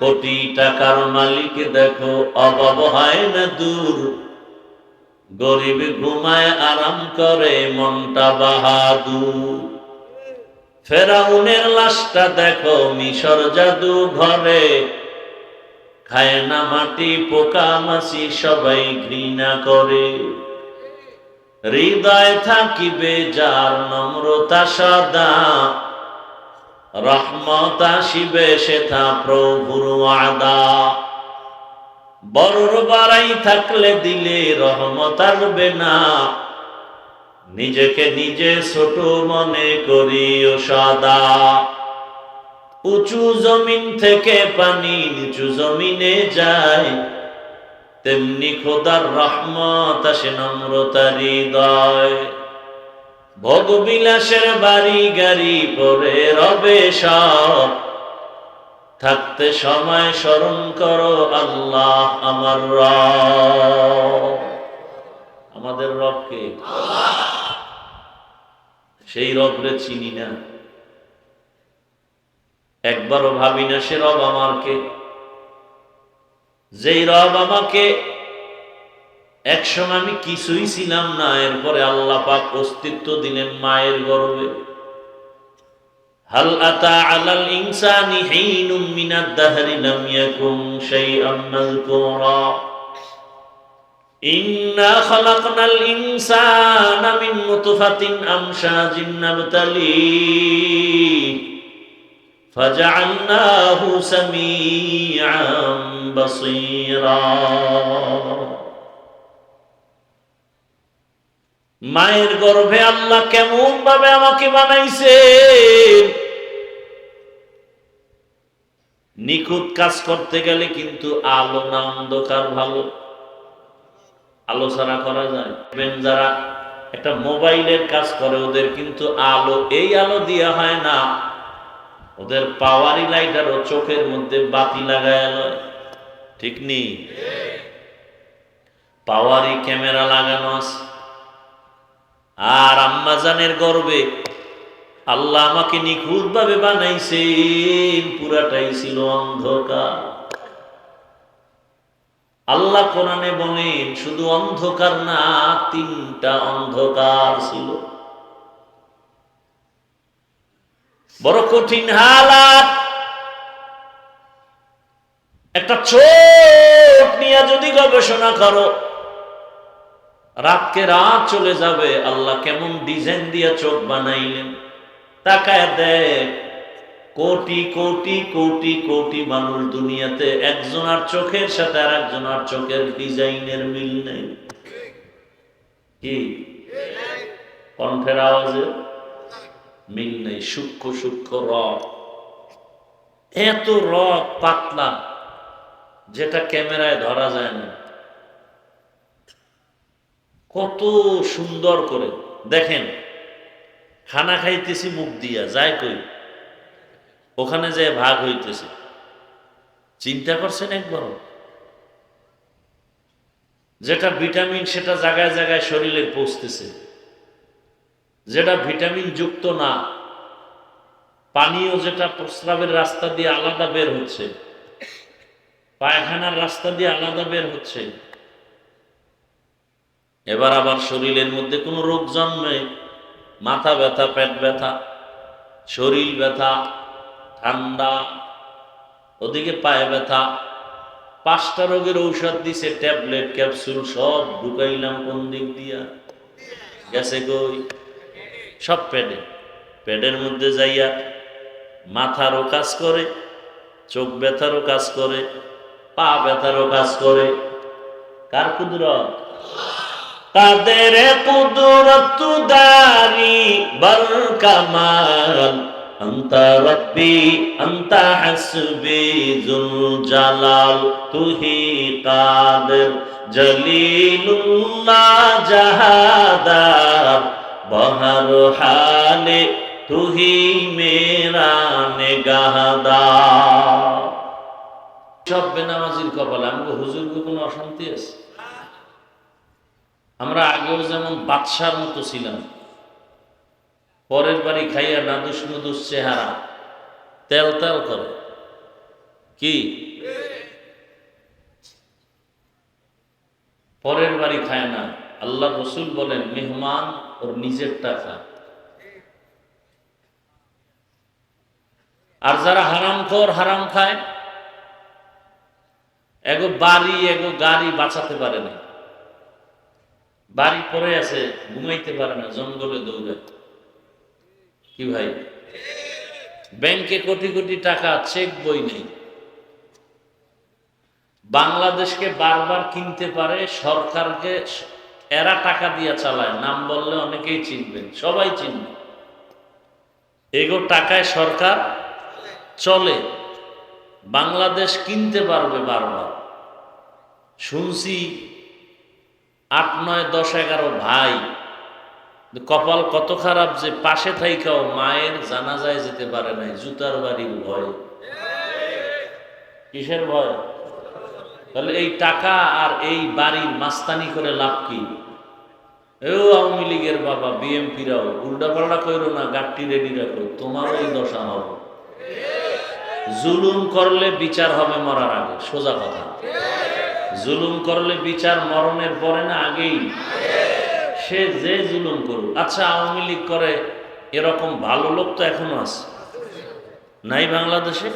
কোটি টাকার মালিক দেখো অভাব হয় না দূর, গরিব ঘুমায় আরাম করে মনটা বাহাদুর। ফেরাউনের লাশটা দেখো মিশর জাদু ঘরে, খায় না মাটি পোকা মাছি সবাই ঘৃণা করে। হৃদয় থাকিবে যার নম্রতা সদা, রহমত আসিবে সেথা প্রভুর ওয়াদা। বড়র বাড়াই থাকলে দিলে রহমত আসবে না, নিজেকে নিজে ছোট মনে করিও সদা। উঁচু জমিন থেকে পানি নিচু জমিনে যায়, তেমনি খোদার রহমত আসে নম্রতার হৃদয়। ভোগবিলাসের বাড়ি গাড়ি পরে রবে সব, থাকতে সময় স্মরণ করো আল্লাহ আমার রব। আমাদের রব কে? সেই রবরে চিনি না, একবারও ভাবি না সে রব আমার কে। যেই রব আমাকে একসময় আমি কিছুই ছিলাম না, এরপরে আল্লাহ পাক অস্তিত্ব দিলেন মায়ের গর্ভে। হাল আতা আলাল ইনসানি হিনুম মিনাদ দাহরি লাম ইয়াকুন শাইআম মাযকুরা ইন্না খালাকনাল ইনসানা মিন নুতফাতিন আমশাজিন নাবতালিহি ফাজআলনাহু সামিআন বাসীরা। মায়ের গর্ভে আল্লাহ কেমন ভাবে আমাকে বানাইছেন। নিখুঁত কাজ করতে গেলে কিন্তু আলো না অন্ধকার ভালো? আলো ছাড়া করা যায়? যারা একটা মোবাইলের কাজ করে ওদের কিন্তু আলো এই আলো দিয়া হয় না, ওদের পাওয়ারি লাইটার ও চোখের মধ্যে বাতি লাগায় লয়, ঠিক নেই? পাওয়ারি ক্যামেরা লাগানো আছে। আর আম্মাজানের গর্বে আল্লাহ আমাকে নিখুঁত ভাবে বানাইছেন, পুরাটাই ছিল অন্ধকার। আল্লাহ কোরআনে বলেন শুধু অন্ধকার না, তিনটা অন্ধকার ছিল। বড় কঠিন হালাত। একটা চোখ নিয়ে যদি গবেষণা করো, রাতকে রাত চলে যাবে। আল্লাহ কেমন ডিজাইন দিয়া চোখ বানাইলেন, তাকায় দেখ। কোটি কোটি কোটি কোটি মানুষ দুনিয়াতে, একজনের চোখের সাথে আর একজনের চোখের ডিজাইনের মিল নেই। কি কণ্ঠের আওয়াজে মিল নেই। সূক্ষ্ম সূক্ষ্ম রক, এত রক পাতলা যেটা ক্যামেরায় ধরা যায় না। কত সুন্দর করে দেখেন। খানা খাইতেছি মুখ দিয়া, যায় কই? ওখানে যে ভাগ হইতেছে। চিন্তা করছেন একবার? যেটা ভিটামিন সেটা জায়গায় জায়গায় শরীরে পৌঁছতেছে, যেটা ভিটামিন যুক্ত না, পানীয় যেটা প্রস্রাবের রাস্তা দিয়ে আলাদা বের হচ্ছে, পায়খানার রাস্তা দিয়ে আলাদা বের হচ্ছে। এবার আবার শরীরের মধ্যে কোনো রোগ জন্মে, মাথা ব্যথা, পেট ব্যথা, শরীর ব্যথা, ঠান্ডা, ওদিকে পায়ে ব্যথা। 5টা রোগের ঔষধ দিছে, ট্যাবলেট ক্যাপসুল সব ঢুকাইলাম কোন দিক দিয়া? গেছে কই? সব পেটে। পেটের মধ্যে যাইয়া মাথারও কাজ করে, চোখ ব্যথারও কাজ করে, পা ব্যথারও কাজ করে। কার কুদরত? কাদের কুদরত দারি বর কামাল, আন্তা রব্বি আন্তা হাসবি যুল জালাল, তুহি কাদের জলিলুল্লাহ জাহাদার, বহর হালে তুহি মেরা নেগাহদার। সব বেনামাজির কপালে। আমাকে হুজুরকে কোনো অশান্তি আছে? আমরা আগেও যেমন বাদশার মতো ছিলাম, পরের বাড়ি খাইয়া নাদুস নুদুস চেহারা, তেল তেল করে। কি পরের বাড়ি খায় না। আল্লাহ রসুল বলেন মেহমান ওর নিজের টাকা। আর যারা হারামখোর হারাম খায়, এগো বাড়ি এগো গাড়ি বাঁচাতে পারে না, বাড়ি পড়ে আছে, ঘুমাইতে পারে না, জঙ্গলে দৌড়ে। কি ভাই, ব্যাংকে কোটি কোটি টাকা, চেক বই নেই। বাংলাদেশকে বারবার কিনতে পারে, সরকারকে এরা টাকা দিয়ে চালায়। নাম বললে অনেকেই চিনবেন, সবাই চিনবে। এগো টাকায় সরকার চলে, বাংলাদেশ কিনতে পারবে বারবার। শুনছি 8, 9, 10, 11 ভাই, কপাল কত খারাপ যে পাশে থাইকাও মায়ের জানাজায় যেতে পারে নাই, জুতার বাড়ির ভয়। কিসের ভয়? তাহলে এই টাকা আর এই বাড়ির মাস্তানি করে লাভ কি? এও আওয়ামী লীগের বাবা, বিএমপিরাও উল্টাপাল্টা কইরো না, গাড়ি রেডি রাখো, তোমারও এই দশা হবে। জুলুম করলে বিচার হবে মরার আগে, সোজা কথা। জুলুম করলে বিচার মরণের পরে না, আগেই। সে যে জুলুম করুক। আচ্ছা, আওয়ামী লীগ করে এরকম ভালো লোক তো এখনো আছে, নাই বাংলাদেশে?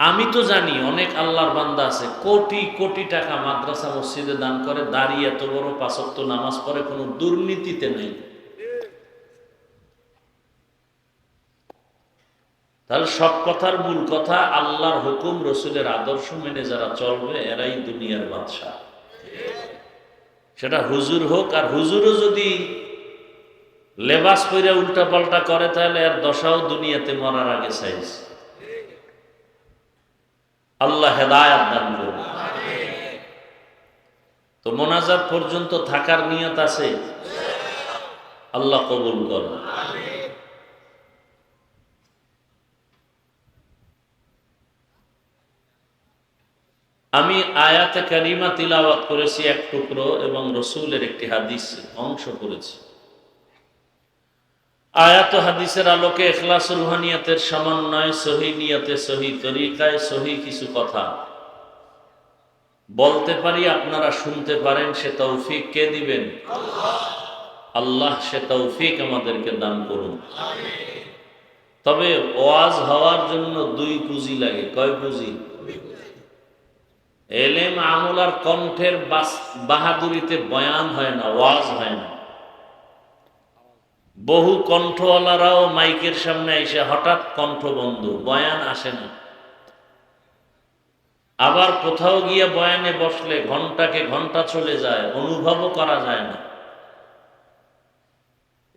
আমি তো জানি অনেক আল্লাহর বান্দা আছে, কোটি কোটি টাকা মাদ্রাসা মসজিদে দান করে, দাঁড়িয়ে এত বড় 5 ওয়াক্ত নামাজ পড়ে, কোনো দুর্নীতিতে নেই। তাহলে সব কথার মূল কথা, আল্লাহর হুকুম রসুলের আদর্শ মেনে যারা চলবে এরাই দুনিয়ার বাদশা। সেটা হুজুর হোক, আর হুজুরও যদি লেবাস পরে উল্টা পাল্টা করে, তাহলে আর দশাও দুনিয়াতে মরার আগে চাইছে। আল্লাহ হেদায়াত দান করুন। তো মোনাজাত পর্যন্ত থাকার নিয়ত আছে, আল্লাহ কবুল করুন। আমি আয়াতে কারিমা তিলাওয়াত করেছি এক টুকরো, এবং রসুলের একটি হাদিস অংশ করেছি। আয়াত হাদিসের আলোকে ইখলাস রুহানিয়াতের সমন্বয়, সহি নিয়তে, সহি তরিকায়, সহি কিছু কথা বলতে পারি, আপনারা শুনতে পারেন। সে তৌফিক কে দিবেন? আল্লাহ। সে তৌফিক আমাদেরকে দান করুন। তবে ওয়াজ হওয়ার জন্য 2 পুঁজি লাগে। কয় পুঁজি? এলেম, আমল আর কণ্ঠের বাহাদুরিতে বয়ান হয় না, ওয়াজ হয় না। বহু কণ্ঠওয়ালারাও মাইকের সামনে এসে হঠাৎ কণ্ঠ বন্ধ, বয়ান আসে না। আবার কোথাও গিয়ে বয়ানে বসলে ঘন্টাকে ঘন্টা চলে যায়, অনুভবও করা যায় না।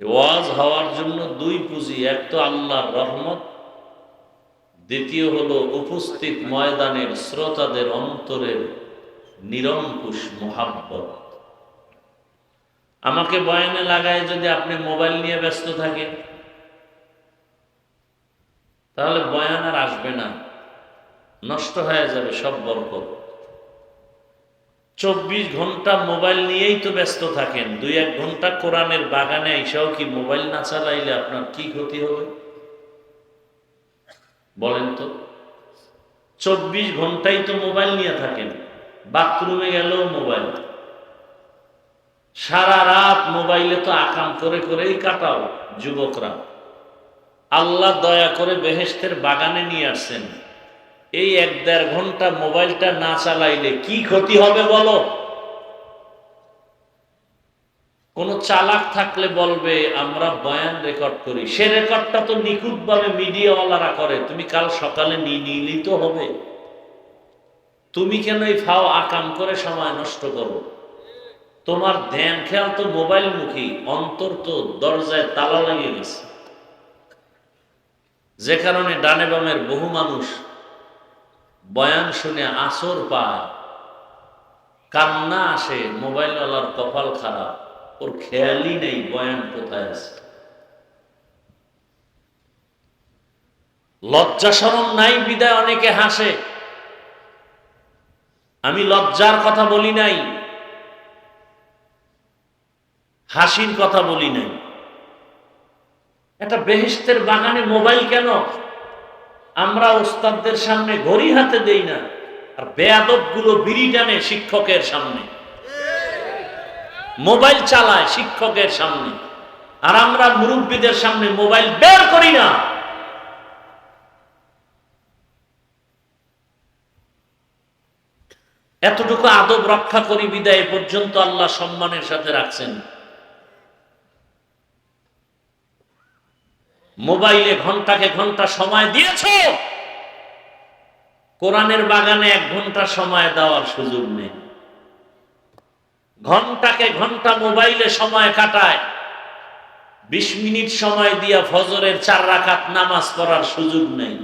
ওয়াজ হওয়ার জন্য 2 পুঁজি, এক তো আল্লাহর রহমত, দ্বিতীয় হলো উপস্থিত ময়দানের শ্রোতাদের অন্তরের নিরঙ্কুশ মোহাব্বত। আমাকে বয়ানে লাগায় যদি আপনি মোবাইল নিয়ে ব্যস্ত থাকেন, তাহলে বয়ান আর আসবে না, নষ্ট হয়ে যাবে সব বরকত। 24 ঘন্টা মোবাইল নিয়েই তো ব্যস্ত থাকেন, 2-1 ঘন্টা কোরআনের বাগানে এসেও কি মোবাইল না চালাইলে আপনার কি ক্ষতি হবে বলেন তো? 24 ঘন্টাই তো মোবাইল নিয়ে থাকেন, বাথরুমে গেলেও মোবাইল, সারা রাত মোবাইলে তো আকাম করে করেই কাটাও যুবকরা। আল্লাহ দয়া করে বেহেশতের বাগানে নিয়ে আসছেন, এই 1-1.5 ঘন্টা মোবাইলটা না চালাইলে কি ক্ষতি হবে বলো? কোন চালাক থাকলে বলবে আমরা বয়ান রেকর্ড করি, সে রেকর্ডটা তো নিখুঁতভাবে মিডিয়াওয়ালারা করে, তুমি কাল সকালে নিলেই তো হবে। তুমি কেন এই ফাও আকাম করে সময় নষ্ট করো? তোমার ধ্যান খেয়াল তো মোবাইল মুখী, অন্তর তো দরজায় তালা লাগিয়ে গেছে। যে কারণে ডানে বামের বহু মানুষ বয়ান শুনে আসর পায়, কান্না আসে, মোবাইলওয়ালার কপাল খারাপ, ওর খেয়ালই নেই বয়ান কোথায় আছে। লজ্জা শরম নাই বিদায় অনেকে হাসে। আমি লজ্জার কথা বলি নাই, হাসির কথা বলি নাই। একটা বেহেশতের বাগানে মোবাইল কেন? আমরা ওস্তাদদের সামনে ঘড়ি হাতে দেই না, আর বেয়াদব গুলো বিড়ি টানে শিক্ষকের সামনে, মোবাইল চালায় শিক্ষকের সামনে, আর আমরা মুরব্বীদের সামনে মোবাইল বের করি না। এতটুকু আদব রক্ষা করি বিদায় পর্যন্ত আল্লাহ সম্মানের সাথে রাখছেন। মোবাইলে ঘন্টাকে ঘন্টা সময় দিয়েছ, কোরআনের বাগানে 1 ঘন্টা সময় দেওয়ার সুযোগ নেই। ঘন্টাকে ঘন্টা মোবাইলে সময় কাটায়, 20 মিনিট সময় দিয়া ফজরের 4 রাকাত নামাজ পড়ার সুযোগ নেই।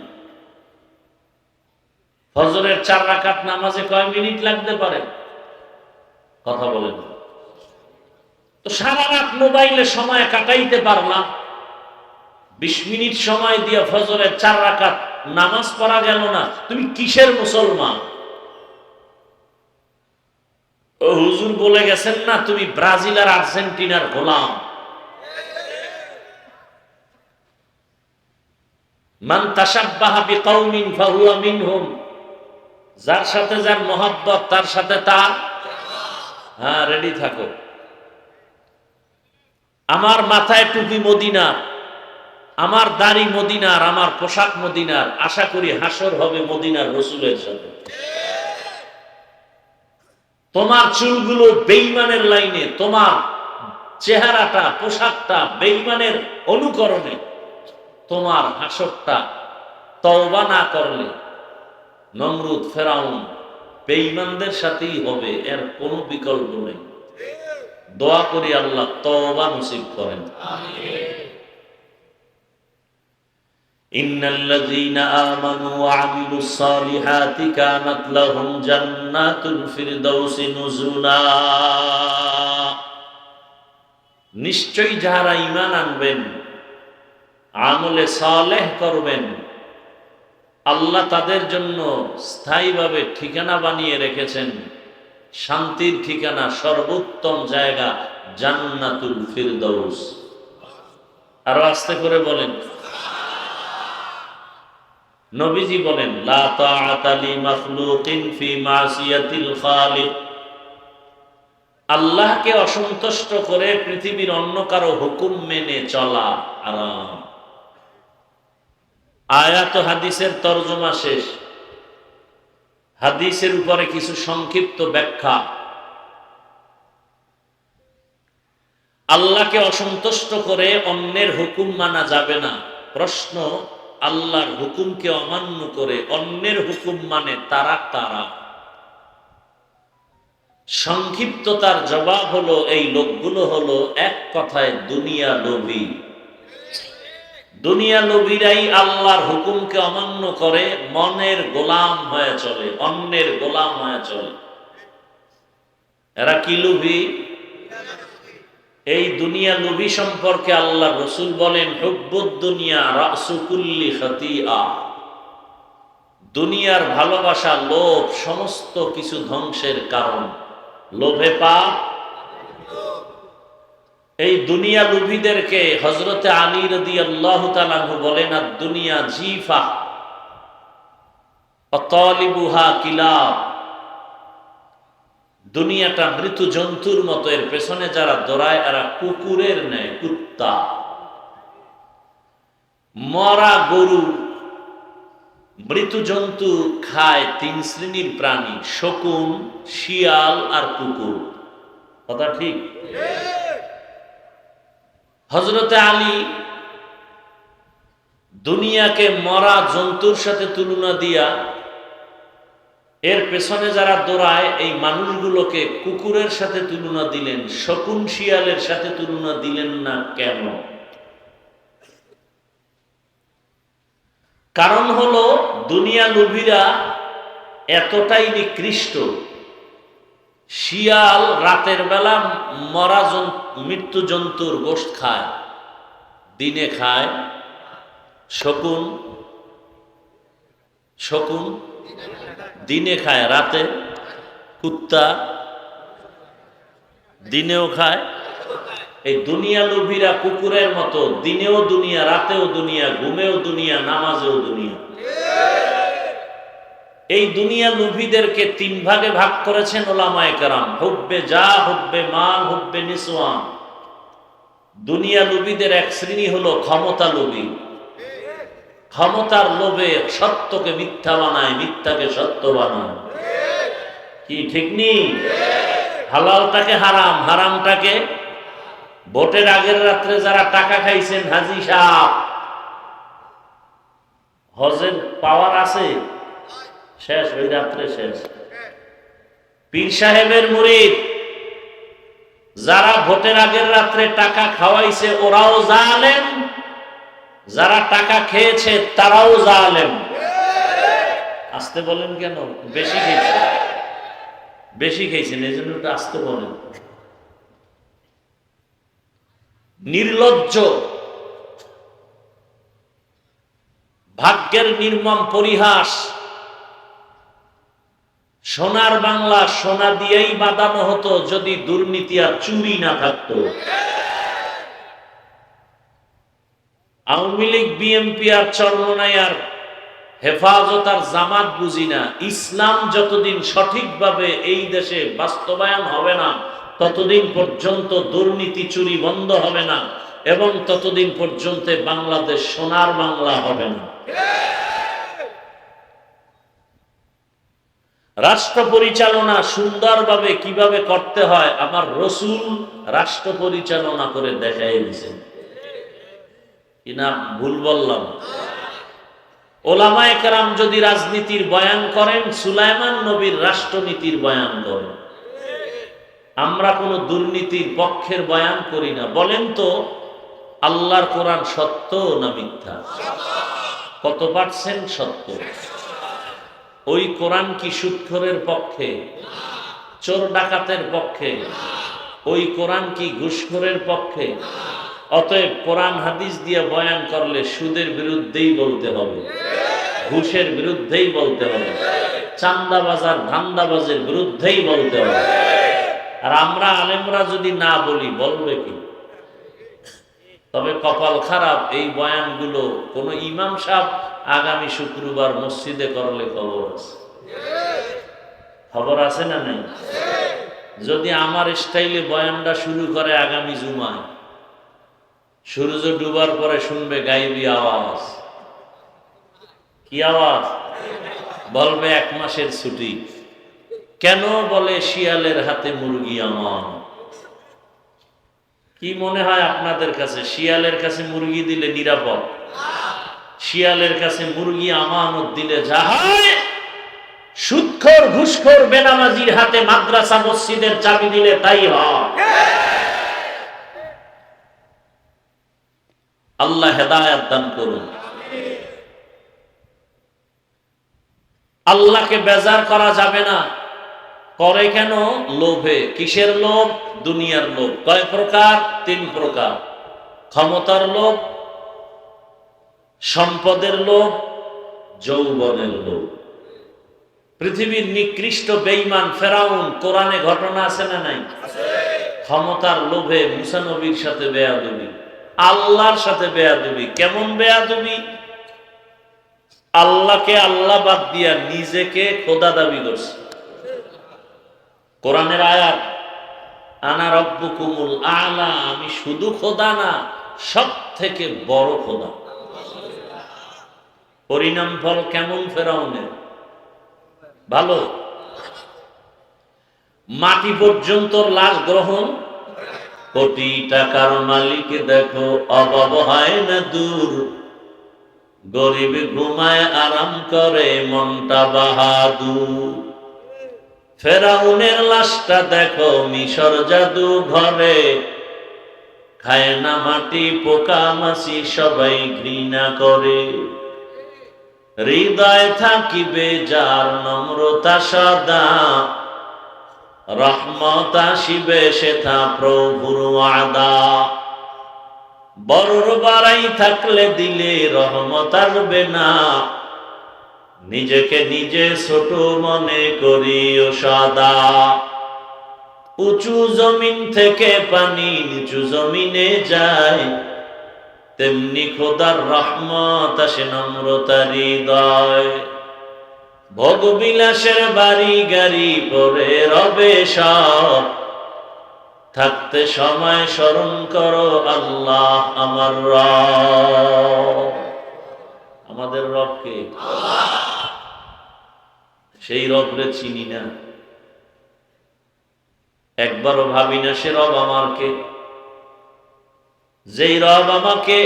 ফজরের 4 রাকাত নামাজে কয় মিনিট লাগতে পারে? কথা বলেন। তো সারা রাত মোবাইলে সময় কাটাইতে পারলাম, 20 মিনিট সময় দিয়া ফজরের 4 রাকাত নামাজ পড়া গেল না, তুমি কিসের মুসলমান? ও হুজুর বলে গেছেন না, তুমি ব্রাজিল আর আর্জেন্টিনার গোলাম। মান তাশাব্বাহা বিকাউমিন ফাহুয়া মিনহুম, যার সাথে যার মহব্বত তার সাথে তার। হ্যাঁ, রেডি থাকো। আমার মাথায় টুপি মদিনার, আমার দাড়ি মদিনার, আমার পোশাক মদিনার, আশা করি হাসর হবে মদিনার রসুলের সাথে। তোমার চুলগুলো বেঈমানের লাইনে, তোমার চেহারাটা পোশাকটা বেঈমানের অনুকরণে, তোমার হাসরটা তওবা না করলে নমরুদ ফেরাউন বেঈমানদের সাথেই হবে, এর কোনো বিকল্প নেই। দোয়া করি আল্লাহ তওবা নসিব করেন। ইন্নাল্লাযীনা আমানু ওয়া আমিলুস সালিহাতি কানাত লাহুম জান্নাতুল ফিরদাউসি নুজুলা। নিশ্চয়ই যারা ঈমান আনবেন, আমলে সালেহ করবেন, আল্লাহ তাদের জন্য স্থায়ীভাবে ঠিকানা বানিয়ে রেখেছেন, শান্তির ঠিকানা, সর্বোত্তম জায়গা জান্নাতুল ফিরদাউস। আরো আস্তে করে বলেন। নবীজি বলেন, লা তাআতা লিমাখলুকিন ফি মাসিয়াতিল খালিক। আল্লাহকে অসন্তুষ্ট করে পৃথিবীর অন্য কারো হুকুম মেনে চলা হারাম। আয়াত ও হাদিসের তরজমা শেষ। হাদিসের উপরে কিছু সংক্ষিপ্ত ব্যাখ্যা। আল্লাহকে অসন্তুষ্ট করে অন্যের হুকুম মানা যাবে না। প্রশ্ন, আল্লাহর হুকুমকে অমান্য করে অন্যের হুকুম মানে তারা কারা? সংক্ষিপ্ততার জবাব হলো, এই লোকগুলো হলো এক কথায় দুনিয়া লোভী। দুনিয়া লোভীরাই আল্লাহর হুকুমকে অমান্য করে মনের গোলাম হয়ে চলে, অন্যের গোলাম হয়ে চলে। এরা কি লোভী? এই দুনিয়া লোভী সম্পর্কে আল্লাহ রসুল বলেন, হুব্বুদ দুনিয়া রাসু কুল্লি খাতিআ। দুনিয়ার ভালোবাসা, লোভ সমস্ত কিছু ধ্বংসের কারণ। লোভে পাপ। এই দুনিয়া লোভীদেরকে হযরতে আলী রাদিয়াল্লাহু তাআলা আনহু বলেন, আদ-দুনিয়া জিফা ওয়া তালিবুহা কিলাব। দুনিয়াটা মৃত জন্তুর মতো, এর পেছনে যারা দৌড়ায় এরা কুকুরের ন্যায়, কুত্তা। মরা গরু, মৃত জন্তু খায় 3 শ্রেণীর প্রাণী, শকুন, শিয়াল আর কুকুর। কথা ঠিক? হযরতে আলী দুনিয়াকে মরা জন্তুর সাথে তুলনা দিয়া এর পেছনে যারা দৌড়ায় এই মানুষগুলোকে কুকুরের সাথে তুলনা দিলেন, শকুন শিয়ালের সাথে তুলনা দিলেন না কেন? কারণ হলো দুনিয়া লোভীরা এতটাই নিকৃষ্ট। শিয়াল রাতের বেলা মরা মৃত্যু জন্তুর গোশত খায়, দিনে খায়। শকুন দিনে খায়, রাতে। কুত্তা দিনেও খায়। এই দুনিয়া লোভীরা কুকুরের মতো, দিনেও দুনিয়া, রাতেও দুনিয়া, ঘুমেও দুনিয়া, নামাজেও দুনিয়া। এই দুনিয়া লোভীদেরকে তিন ভাগে ভাগ করেছেন ওলামায়ে কেরাম, হুব্বে যা, হুব্বে মাল, হুব্বে নিসওয়ান। দুনিয়া লোভীদের এক শ্রেণী হলো ক্ষমতা লোভী। ক্ষমতার লোভে সত্যকে মিথ্যা বানায়, মিথ্যাকে সত্য বানায়। কি ঠিক নেই? হালালটাকে হারাম, হারামটাকে। ভোটের আগের রাত্রে যারা টাকা খাইছেন, হাজি সাহেব, হজের পাওয়ার আছে, শেষ, ওই রাত্রে শেষ। পীর সাহেবের মুরিদ যারা ভোটের আগের রাত্রে টাকা খাওয়াইছে ওরাও জালেম, যারা টাকা খেয়েছে তারাও জালেম। আসতে বলেন কেন? বেশি খেয়েছে, বেশি খেয়েছেন এই জন্য একটু আসতে বলেন। নির্লজ্জ, ভাগ্যের নির্মম পরিহাস। সোনার বাংলা সোনা দিয়েই বাঁধানো হতো যদি দুর্নীতি আর চুরি না থাকতো। আওয়ামী লীগ, বিএনপি আর চরমনাই আর হেফাজত আর জামাত বুঝি না, ইসলাম যতদিন সঠিকভাবে এই দেশে বাস্তবায়ন হবে না ততদিন পর্যন্ত দুর্নীতি চুরি বন্ধ হবে না, এবং ততদিন পর্যন্ত বাংলাদেশ সোনার বাংলা হবে না। রাষ্ট্র পরিচালনা সুন্দরভাবে কিভাবে করতে হয় আমার রসুল রাষ্ট্র পরিচালনা করে দেখাই দিয়েছেন। কিনা ভুল বললাম? ওলামায়ে কেরাম যদি রাজনীতির বয়ান করেন, সুলাইমান নবীর রাষ্ট্রনীতির বয়ান করেন। আমরা কোনো দুর্নীতির পক্ষের বয়ান করি না। বলেন তো আল্লাহর কোরআন সত্য না মিথ্যা? কত পার্সেন্ট সত্য? ওই কোরআন কি সুদখোরের পক্ষে, চোর ডাকাতের পক্ষে? ওই কোরআন কি ঘুষখোরের পক্ষে? অতএব কোরআন হাদিস দিয়ে বয়ান করলে সুদের বিরুদ্ধেই বলতে হবে, ঘুষের বিরুদ্ধেই বলতে হবে, চান্দাবাজার ধান্দাবাজের বিরুদ্ধেই বলতে হবে। আর আমরা আলেমরা যদি না বলি বলবে কি? তবে কপাল খারাপ, এই বয়ানগুলো কোন ইমাম সাহেব আগামী শুক্রবার মসজিদে করলে খবর আছে। খবর আছে না নাই? যদি আমার স্টাইলে বয়ানটা শুরু করে আগামী জুমায়, সূর্য ডুবার পরে শুনবে গায়েবী আওয়াজ। কি আওয়াজ? বলবে 1 মাসের ছুটি। কেন? বলে শিয়ালের হাতে মুরগি আমার। কি মনে হয় আপনাদের কাছে শিয়ালের কাছে মুরগি দিলে নিরাপদ? শিয়ালের কাছে মুরগি আমানত দিলে যা হয়, সুদখোর ঘুষখোর বেনামাজির হাতে মাদ্রাসা মসজিদের চাবি দিলে তাই হয়। আল্লাহ হেদায়েত দান করুন। আল্লাহকে বেজার করা যাবে না। করে কেন? লোভে। কিসের লোভ? দুনিয়ার লোভ। কয় প্রকার? 3 প্রকার। ক্ষমতার লোভ, সম্পদের লোভ, যৌবনের লোভ। পৃথিবীর নিকৃষ্ট বেঈমান ফেরাউন, কোরআনে ঘটনা আছে না নাই? ক্ষমতার লোভে মুসা নবীর সাথে বেয়াদবি, আল্লাহর সাথে বেয়াদবি। কেমন বেয়াদবি? আল্লাহকে আল্লাহ বাদ দিয়া নিজেকে খোদা দাবি করছে। কোরআনের আয়াত, আনা রব্বুকুমুল আলা, আমি শুধু খোদা না, সব থেকে বড় খোদা। পরিণাম ফল কেমন ফেরাউনের? ভালো। মাটি পর্যন্ত লাশ গ্রহণ। কোটি টাকার মালিক দেখো অভাব হয় না দূর, গরিব ঘুমায় আরাম করে মনটা বাহাদুর। ফেরাউনের লাশটা দেখো মিশর জাদু ঘরে, খায় না মাটি পোকা মাছি সবাই ঘৃণা করে। হৃদয় থাকিবে যার নম্রতা সদা, রহমত আসিবে সেথা প্রভুর ওয়াদা। বড়র বাড়াই থাকলে দিলে রহমত আসবে না, নিজেকে নিজে ছোট মনে করিও সদা। উঁচু জমিন থেকে পানি নিচু জমিনে যায়, তেমনি খোদার রহমত আসে নম্রতার হৃদয়। ভোগবিলাসের বাড়ি গাড়ি পরে রবে সব, থাকতে সময় স্মরণ করো আল্লাহ আমার রব। আমাদের রব কে? সেই রবরে চিনি না, একবারও ভাবি না সে রব আমার কে। যেই রব আমাকে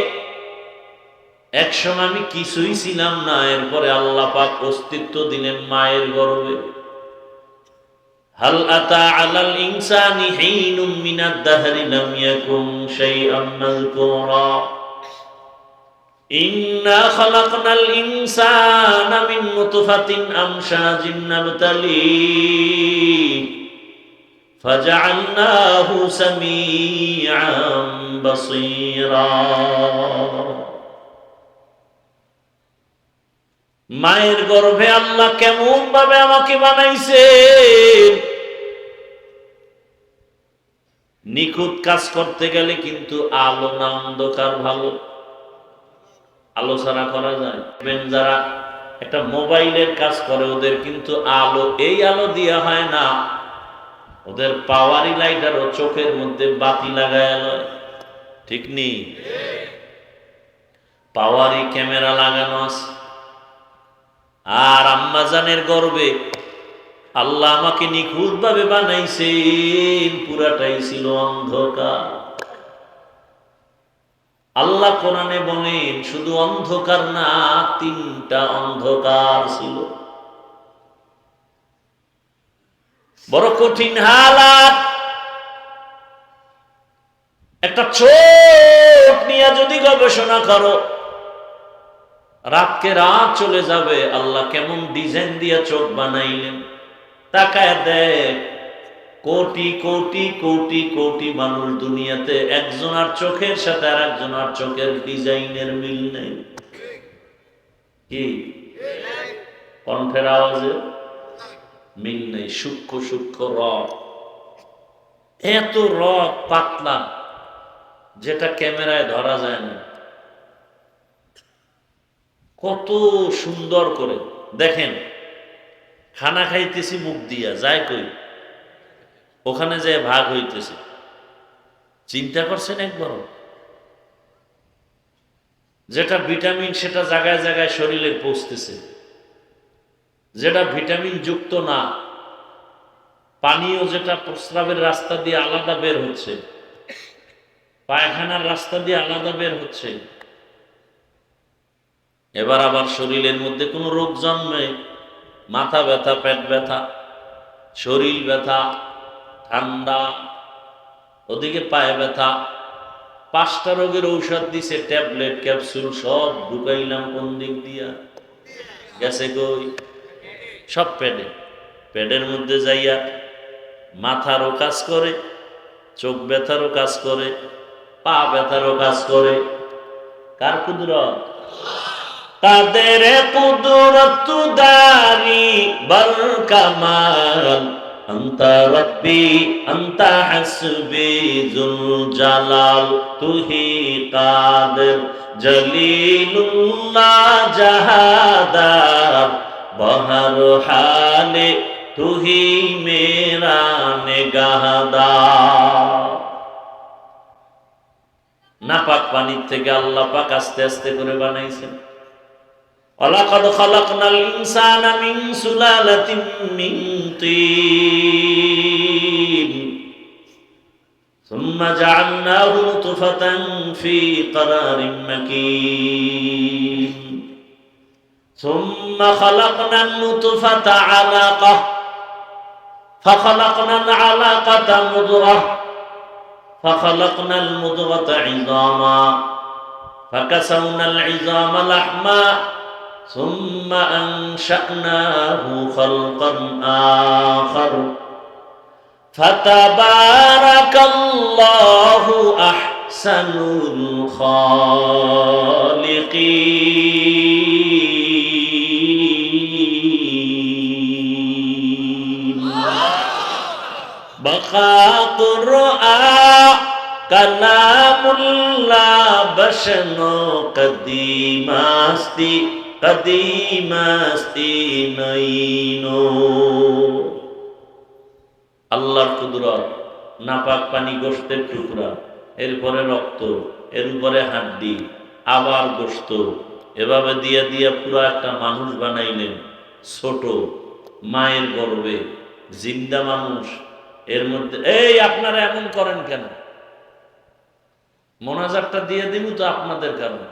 একসময় আমি কিছুই ছিলাম না, এরপরে আল্লাহ পাক অস্তিত্ব দিলেন মায়ের গর্ভে। হাল আতা আলাল ইনসানি হিনুম মিনাদ দাহরি লাম ইয়াকুন শাইআম মাযকুরা ইন্না খালাকনাল ইনসানা মিন নুতফাতিন আমশাজিন নাবতালিহি ফাজআলনাহু সামিআন বাসীরা। মায়ের গর্ভে আল্লাহ কেমন ভাবে আমাকে বানাইছেন। নিখুঁত কাজ করতে গেলে কিন্তু আলো না অন্ধকার ভালো? আলো ছাড়া করা যায়? যারা একটা মোবাইলের কাজ করে ওদের কিন্তু আলো এই আলো দিয়া হয় না, ওদের পাওয়ারি লাইটার ও চোখের মধ্যে বাতি লাগায় লয়, ঠিক নেই? পাওয়ারি ক্যামেরা লাগানো আছে। আর আম্মাজানের গর্ভে আল্লাহ আমাকে নিখুঁত ভাবে বানাইছেন, পুরাটাই ছিল অন্ধকার। আল্লাহ কোরআনে বলেন শুধু অন্ধকার না, তিনটা অন্ধকার ছিল। বড় কঠিন হালাত। একটা চোখ নিয়ে যদি গবেষণা করো, রাতকে রাত চলে যাবে। আল্লাহ কেমন ডিজাইন দিয়া চোখ বানাইলেন, তাকায় দেখ। কোটি কোটি কোটি কোটি মানুষ দুনিয়াতে, একজনের চোখের সাথে আর একজনের চোখের ডিজাইনের মিল নেই। কি কণ্ঠের আওয়াজে মিল নেই। সূক্ষ্ম সূক্ষ্ম রক, এত রক পাতলা যেটা ক্যামেরায় ধরা যায় না। কত সুন্দর করে দেখেন। খানা খাইতেছি মুখ দিয়া, যায় কই? ওখানে যে ভাগ হইতেছে। চিন্তা করছেন একবার? যেটা ভিটামিন সেটা জায়গায় জায়গায় শরীরে পৌঁছতেছে, যেটা ভিটামিন যুক্ত না, পানীয় যেটা প্রস্রাবের রাস্তা দিয়ে আলাদা বের হচ্ছে, পায়খানার রাস্তা দিয়ে আলাদা বের হচ্ছে। এবার আবার শরীরের মধ্যে কোনো রোগ জন্মে, মাথা ব্যথা, পেট ব্যথা, শরীর ব্যথা, ঠান্ডা, ওদিকে পায়ে ব্যথা, 5টা রোগের ঔষধ দিছে, ট্যাবলেট ক্যাপসুল সব ঢুকাইলাম কোন দিক দিয়া? গেছে কই? সব পেটে। পেটের মধ্যে যাইয়া মাথারও কাজ করে, চোখ ব্যথারও কাজ করে, পা ব্যথারও কাজ করে। কার কুদরত? কাদের কুদরত দারি বর কামাল, আন্তা রব্বি আন্তা হাসবি যুল জালাল, তুহি কাদের জলিলুল্লাহ জাহাদার, বহর হালে তুহি মেরা নেগাহদার। নাপাক পানির থেকে আল্লাহ পাক আস্তে আস্তে করে বানাইছেন। ওয়ালাকাদ খালাকনাল ইনসানা মিন সুলালাতিন মিন তিন, সুম্মা জাআলনাহু নুতফাতান ফি ক্বারারিন মাকিন, সুম্মা খালাকনান নুতফাতা আলাকাহ, ফাখালাকনাল আলাকাতা মুদগাহ, ফাখালাকনাল মুদগাতা ইযামা, ফাকাসাওনাল ইযামা লাহমা, সুম্মা আনশা'নাহু খালকান আখার, ফাতাবারাকাল্লাহু আহসানুল খালিকিন। বাকা কুরআন কালামুল্লাহ বশনো কদিমাস্তি, কাদিমাস্তি নইনো। আল্লাহর কুদরত, নাপাক পানি গোশতের টুকরা, এরপরে রক্ত, এর উপরে হাড্ডি, আবার গোশত, এভাবে দিয়া দিয়া পুরো একটা মানুষ বানাইলেন, ছোট, মায়ের গর্ভে জিন্দা মানুষ। এর মধ্যে এই আপনারা এমন করেন কেন? মোনাজাতটা দিয়ে দিব তো আপনাদের কারণে।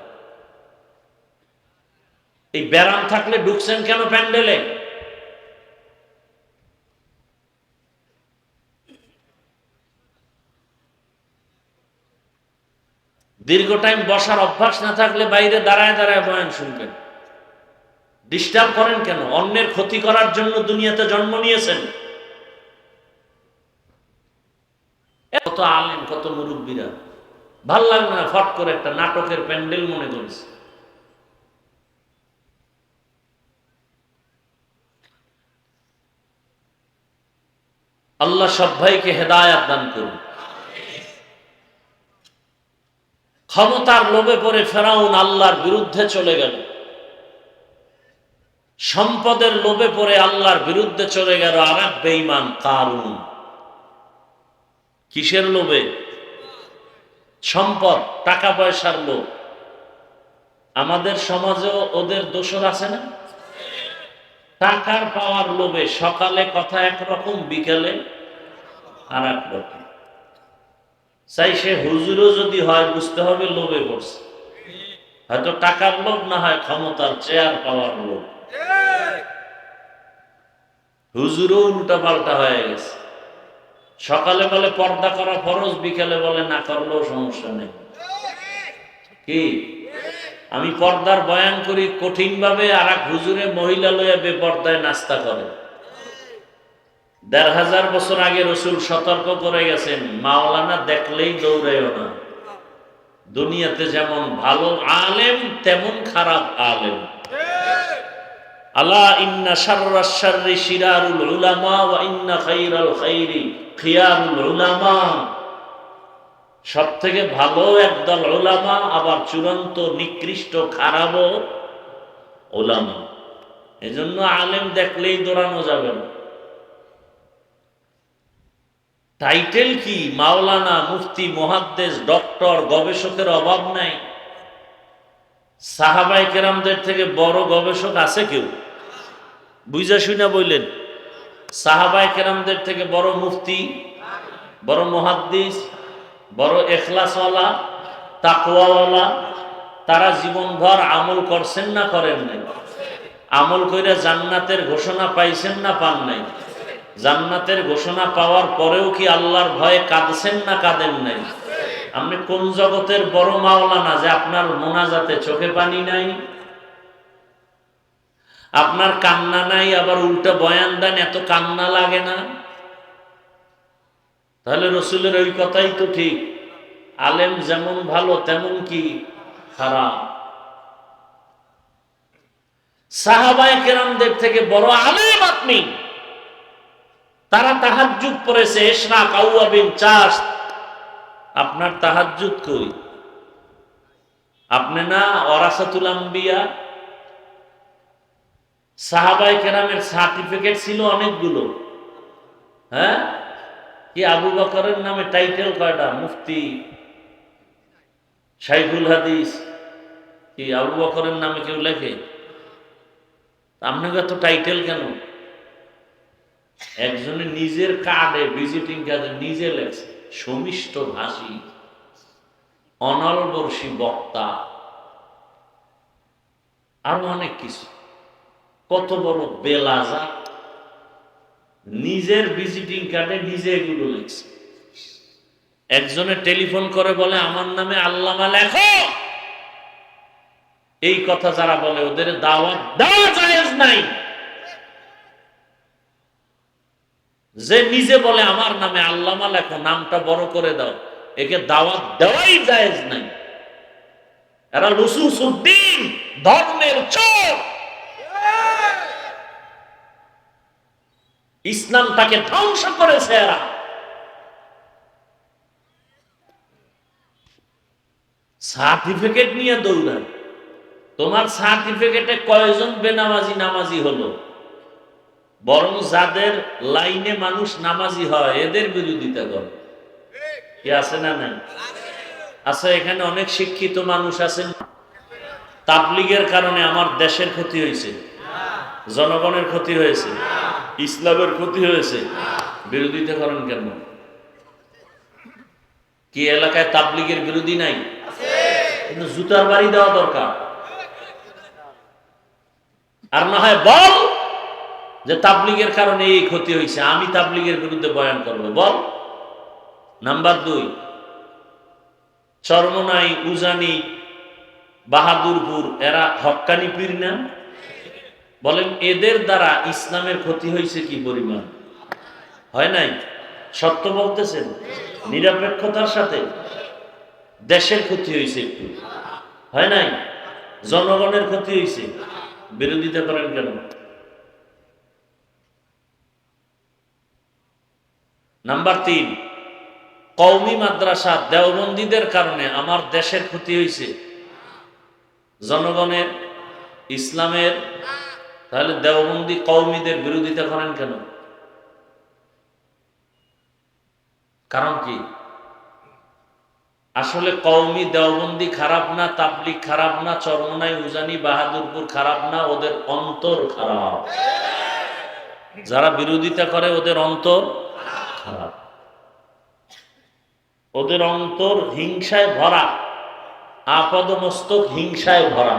এই ব্যারাম থাকলে ঢুকছেন কেন প্যান্ডেলে? দীর্ঘ টাইম বসার অভ্যাস না থাকলে বাইরে দাঁড়ায় দাঁড়ায় বয়ান শুনবেন। ডিস্টার্ব করেন কেন? অন্যের ক্ষতি করার জন্য দুনিয়াতে জন্ম নিয়েছেন। কত আলেম, কত মুরব্বীরা, ভাল লাগবে না ফট করে একটা নাটকের প্যান্ডেল মনে করেছে। আল্লাহ সব ভাইকে হেদায়াত দান করুন। ক্ষমতার লোভে পড়ে ফেরাউন আল্লাহর বিরুদ্ধে চলে গেল, সম্পদের লোভে পড়ে আল্লাহর বিরুদ্ধে চলে গেল আর এক বেঈমান কারুন। কিসের লোভে? সম্পদ, টাকা পয়সার লোভ। আমাদের সমাজেও ওদের দোষর আছে না? টাকার পাওয়ার লোভে সকালে কথা একরকম, বিকেলে আর এক রকম। চাই সে হুজুরও যদি হয়, বুঝতে হবে লোভে পড়ছে। হয়তো টাকার লোভ, না হয় ক্ষমতার চেয়ার পাওয়ার লোভ। হুজুরও উল্টা পাল্টা হয়ে গেছে। সকালে বলে পর্দা করা ফরজ, বিকেলে বলে না করলেও সমস্যা নেই। কি আমি পর্দার বয়ান করি কঠিন ভাবে, আর এক হুজুরে মহিলা লইয়া বেপর্দায় নাস্তা করে। ১৫০০ বছর আগে রসুল সতর্ক করে গেছেন, মাওলানা দেখলেই দৌড়াইও না। দুনিয়াতে যেমন ভালো আলেম তেমন খারাপ আলেম। আলা ইন্না শাররাশ শাররি শিরারুল উলামা ওয়া ইন্না খাইরাল খাইরি খিয়ারুল উলামা। সবথেকে ভালো একদল উলামা, আবার চূড়ান্ত নিকৃষ্ট খারাপ উলামা। এজন্য আলেম দেখলেই দৌড়ানো যাবে না। টাইটেল কি? মাওলানা, মুফতি, মুহাদ্দিস, ডক্টর, গবেষকের অভাব নাই। সাহাবায়ে কেরামদের থেকে বড় গবেষক আছে কেউ? বুঝা শুনা বললেন, সাহাবায়ে কেরামদের থেকে বড় মুফতি, বড় মুহাদ্দিস, বড় ইখলাসওয়ালা, তাকওয়াওয়ালা। তারা জীবনভর আমল করছেন না করেন নাই? আমল কইরা জান্নাতের ঘোষণা পাইছেন না পান নাই? জান্নাতের ঘোষণা পাওয়ার পরেও কি আল্লাহর ভয়ে কাঁদছেন না কাঁদেন নাই? আপনি কোন জগতের বড় মাওলানা যে আপনার মোনাজাতে চোখে পানি নাই, আপনার কান্না নাই, আবার উল্টা বয়ান দেন, এত কান্না লাগে না? তাহলে রসুলের ওই কথাই তো ঠিক, আলেম যেমন ভালো তেমন কি খারাপ। সাহাবায়ে কেরামদের থেকে বড় আলেম আপনি। তারা তাহাজ্জুদ পড়েছে, ইশরাক, আওয়াবিন, চাষ। আপনার তাহাজ্জুদ কই? আপনি না ওয়ারাসাতুল আম্বিয়া? সাহাবায়ে কেরামের সার্টিফিকেট ছিল অনেকগুলো। হ্যাঁ, কি আবু বকরের নামে টাইটেল কয়টা? মুফতি, শাইখুল হাদিস। কি আবু বকরের নামে কেউ লেখে? আপনাকে এত টাইটেল কেন? একজনে নিজের কার্ডে, ভিজিটিং কার্ডে নিজে লেখছে, সমিষ্ট ভাষী, অনলবর্ষী বক্তা, আরো অনেক কিছু। কত বড় বেলাজা! নিজের ভিজিটিং কার্ডে নিজে এগুলো লিখছে। একজনে টেলিফোন করে বলে আমার নামে আল্লামা লেখো। এই কথা যারা বলে ওদের দাওয়াত দেওয়া জায়েজ নাই। যে নিজে বলে আমার নামে আল্লামা লেখো, নামটা বড় করে দাও, একে দাওয়াত দেওয়াই জায়েজ নাই। এরা লুসুসউদ্দিন, ধর্মের চোর। ইসলামটাকে ধ্বংস করেছে এরা। সার্টিফিকেট নিয়ে দৌড়ায়। তোমার সার্টিফিকেটে কয়জন বেনামাজি নামাজি হলো, বরং যাদের লাইনে মানুষ নামাজি হয় এদের বিরোধিতা করে। কি আছে না নাই? আছে। এখানে অনেক শিক্ষিত মানুষ আছেন। তাবলীগের কারণে আমার দেশের ক্ষতি হয়েছে, জনগণের ক্ষতি হয়েছে, ইসলামের ক্ষতি হয়েছে, বিরোধিতা করেন কেন? কি এলাকায় তাবলীগের বিরোধী নাই? কিন্তু জুতার বাড়ি দেওয়া দরকার। আর না হয় বল যে তাবলীগের কারণে এই ক্ষতি হয়েছে, আমি তাবলীগের বিরুদ্ধে বয়ান করব, বল। নাম্বার 2, চরমনাই, উজানি, বাহাদুরপুর এরা হক্কানি পীর না? বলেন এদের দ্বারা ইসলামের ক্ষতি হয়েছে কি পরিমাণ? হয় নাই? সত্য বলতেছেন নিরপেক্ষতার সাথে। দেশের ক্ষতি হয়েছে একটু, হয় নাই? জনগণের ক্ষতি হয়েছে, বিরোধিতা করেন কেন? নাম্বার 3, কওমি মাদ্রাসা দেওবন্দীদের কারণে আমার দেশের ক্ষতি হয়েছে, জনগণের, ইসলামের। তাহলে দেওবন্দি কওমিদের বিরোধিতা করেন কেন? কারণ কি? আসলে কওমি দেওবন্দি খারাপ না, তাবলীগ খারাপ না, চরমনাই, উজানি, বাহাদুরপুর খারাপ না, ওদের অন্তর খারাপ। যারা বিরোধিতা করে ওদের অন্তর খারাপ, ওদের অন্তর হিংসায় ভরা, আপাদমস্তক হিংসায় ভরা।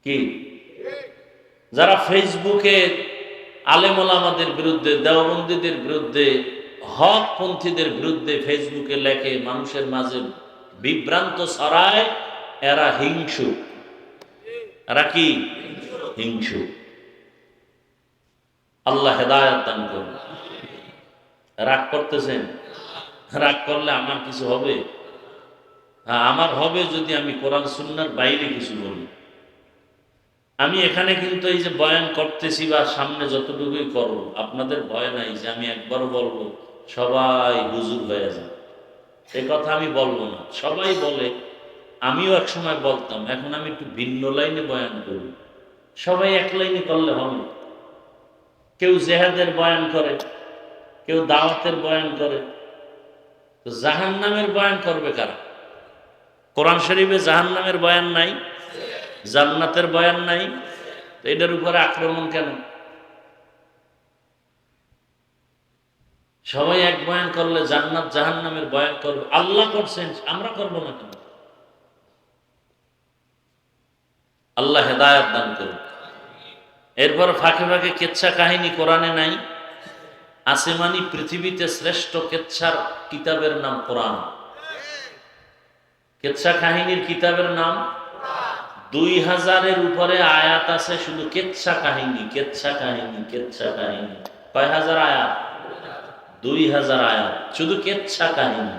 কি? যারা ফেসবুকে আলেম ওলামাদের বিরুদ্ধে, দেওবন্দীদের বিরুদ্ধে, হক পন্থীদের বিরুদ্ধে ফেসবুকে লেখে, মানুষের মাঝে বিভ্রান্ত ছড়ায়, এরা হিংসুক। এরা কি? হিংসুক। আল্লাহ হেদায়েত দান করুন। রাগ করতেছেন? রাগ করলে আমার কিছু হবে? হ্যাঁ, আমার হবে যদি আমি কোরআন সুন্নাহর বাইরে কিছু বলি। আমি এখানে কিন্তু এই যে বয়ান করতেছি বা সামনে যতটুকুই করব, আপনাদের ভয় নাই যে আমি একবারও বলবো সবাই হুজুর হয়ে যায়। এ কথা আমি বলবো না। সবাই বলে, আমিও এক সময় বলতাম, এখন আমি একটু ভিন্ন লাইনে বয়ান করি। সবাই এক লাইনে করলে হবে? কেউ জেহাদের বয়ান করে, কেউ দাওয়াতের বয়ান করে, তো জাহান্নামের বয়ান করবে কারা? কোরআন শরীফে জাহান্নামের বয়ান নাই, জান্নাতের বয়ান নাই, তো এটার উপরে আক্রমণ কেন? সবাই এক বয়ান করলে জান্নাত জাহান্নামের বয়ান করবে, আল্লাহ করছেন, আমরা করব না কেন? আল্লাহ হেদায়েত দান করুন। এরপর ফাঁকে ফাঁকে কেচ্ছা কাহিনী কোরআনে নাই? আসমানি পৃথিবীতে শ্রেষ্ঠ কেচ্ছার কিতাবের নাম কোরআন। কেচ্ছা কাহিনীর কিতাবের নাম 2000-এর উপরে আয়াত আছে শুধু কেচ্ছা কাহিনী, কেচ্ছা কাহিনী, কেচ্ছা কাহিনী। কয় হাজার আয়াত? 2000 আয়াত শুধু কেচ্ছা কাহিনী।